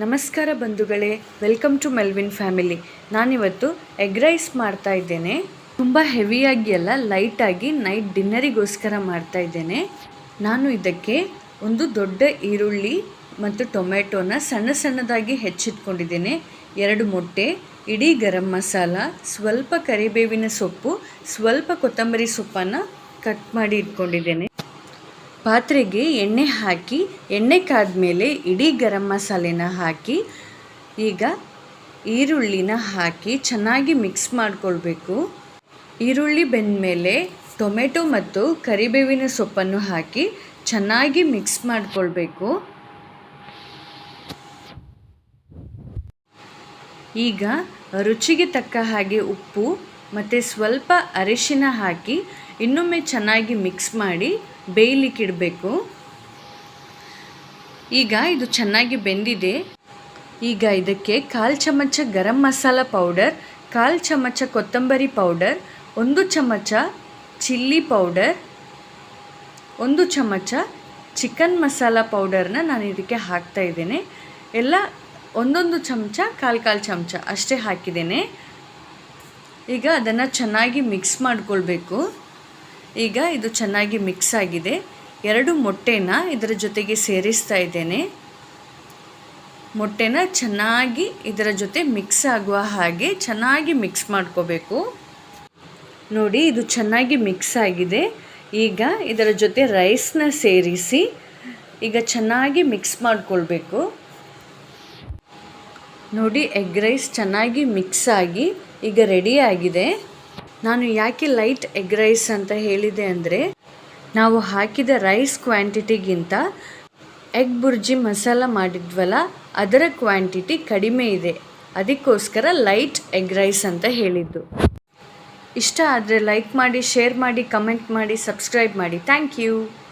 ನಮಸ್ಕಾರ ಬಂಧುಗಳೇ, welcome to Melvin family. ನಾನಿವತ್ತು ಎಗ್ ರೈಸ್ ಮಾಡ್ತಾ ಇದ್ದೇನೆ. ತುಂಬ ಹೆವಿಯಾಗಿ ಅಲ್ಲ, ಲೈಟಾಗಿ ನೈಟ್ ಡಿನ್ನರಿಗೋಸ್ಕರ ಮಾಡ್ತಾ ಇದ್ದೇನೆ. ನಾನು ಇದಕ್ಕೆ ಒಂದು ದೊಡ್ಡ ಈರುಳ್ಳಿ ಮತ್ತು ಟೊಮೆಟೊನ ಸಣ್ಣದಾಗಿ ಹೆಚ್ಚಿಟ್ಕೊಂಡಿದ್ದೇನೆ, 2 ಮೊಟ್ಟೆ, ಇಡೀ ಗರಂ ಮಸಾಲ, ಸ್ವಲ್ಪ ಕರಿಬೇವಿನ ಸೊಪ್ಪು, ಸ್ವಲ್ಪ ಕೊತ್ತಂಬರಿ ಸೊಪ್ಪನ್ನು ಕಟ್ ಮಾಡಿ ಇಟ್ಕೊಂಡಿದ್ದೇನೆ. ಪಾತ್ರೆಗೆ ಎಣ್ಣೆ ಹಾಕಿ, ಎಣ್ಣೆ ಕಾದ್ಮೇಲೆ ಇಡೀ ಗರಂ ಮಸಾಲೆನ ಹಾಕಿ, ಈಗ ಈರುಳ್ಳಿನ ಹಾಕಿ ಚೆನ್ನಾಗಿ ಮಿಕ್ಸ್ ಮಾಡಿಕೊಳ್ಬೇಕು. ಈರುಳ್ಳಿ ಬೆಂದಮೇಲೆ ಟೊಮೆಟೊ ಮತ್ತು ಕರಿಬೇವಿನ ಸೊಪ್ಪನ್ನು ಹಾಕಿ ಚೆನ್ನಾಗಿ ಮಿಕ್ಸ್ ಮಾಡಿಕೊಳ್ಬೇಕು. ಈಗ ರುಚಿಗೆ ತಕ್ಕ ಹಾಗೆ ಉಪ್ಪು ಮತ್ತು ಸ್ವಲ್ಪ ಅರಿಶಿನ ಹಾಕಿ ಇನ್ನೊಮ್ಮೆ ಚೆನ್ನಾಗಿ ಮಿಕ್ಸ್ ಮಾಡಿ ಬೇಯಲಿಕ್ಕಿಡಬೇಕು. ಈಗ ಇದು ಚೆನ್ನಾಗಿ ಬೆಂದಿದೆ. ಈಗ ಇದಕ್ಕೆ 1/4 ಚಮಚ ಗರಂ ಮಸಾಲ ಪೌಡರ್, 1/4 ಚಮಚ ಕೊತ್ತಂಬರಿ ಪೌಡರ್, 1 ಚಮಚ ಚಿಲ್ಲಿ ಪೌಡರ್, 1 ಚಮಚ ಚಿಕನ್ ಮಸಾಲ ಪೌಡರ್ನ ನಾನು ಇದಕ್ಕೆ ಹಾಕ್ತಾ ಇದ್ದೇನೆ. ಎಲ್ಲ 1 ಚಮಚ, 1/4 ಚಮಚ ಅಷ್ಟೇ ಹಾಕಿದ್ದೇನೆ. ಈಗ ಅದನ್ನು ಚೆನ್ನಾಗಿ ಮಿಕ್ಸ್ ಮಾಡಿಕೊಳ್ಬೇಕು. ಈಗ ಇದು ಚೆನ್ನಾಗಿ ಮಿಕ್ಸ್ ಆಗಿದೆ. 2 ಮೊಟ್ಟೆನ ಇದರ ಜೊತೆಗೆ ಸೇರಿಸ್ತಾ ಇದ್ದೇನೆ. ಮೊಟ್ಟೆನ ಚೆನ್ನಾಗಿ ಇದರ ಜೊತೆ ಮಿಕ್ಸ್ ಆಗುವ ಹಾಗೆ ಚೆನ್ನಾಗಿ ಮಿಕ್ಸ್ ಮಾಡ್ಕೋಬೇಕು. ನೋಡಿ, ಇದು ಚೆನ್ನಾಗಿ ಮಿಕ್ಸ್ ಆಗಿದೆ. ಈಗ ಇದರ ಜೊತೆ ರೈಸ್ನ ಸೇರಿಸಿ ಈಗ ಚೆನ್ನಾಗಿ ಮಿಕ್ಸ್ ಮಾಡಿಕೊಳ್ಬೇಕು. ನೋಡಿ, ಎಗ್ ರೈಸ್ ಚೆನ್ನಾಗಿ ಮಿಕ್ಸ್ ಆಗಿ ಈಗ ರೆಡಿ ಆಗಿದೆ. ನಾನು ಯಾಕೆ ಲೈಟ್ ಎಗ್ ರೈಸ್ ಅಂತ ಹೇಳಿದೆ ಅಂದರೆ, ನಾವು ಹಾಕಿದ ರೈಸ್ ಕ್ವಾಂಟಿಟಿಗಿಂತ ಎಗ್ ಬುರ್ಜಿ ಮಸಾಲ ಮಾಡಿದ್ವಲ್ಲ, ಅದರ ಕ್ವಾಂಟಿಟಿ ಕಡಿಮೆ ಇದೆ. ಅದಕ್ಕೋಸ್ಕರ ಲೈಟ್ ಎಗ್ ರೈಸ್ ಅಂತ ಹೇಳಿದ್ದು. ಇಷ್ಟ ಆದರೆ ಲೈಕ್ ಮಾಡಿ, ಶೇರ್ ಮಾಡಿ, ಕಮೆಂಟ್ ಮಾಡಿ, ಸಬ್ಸ್ಕ್ರೈಬ್ ಮಾಡಿ. Thank you.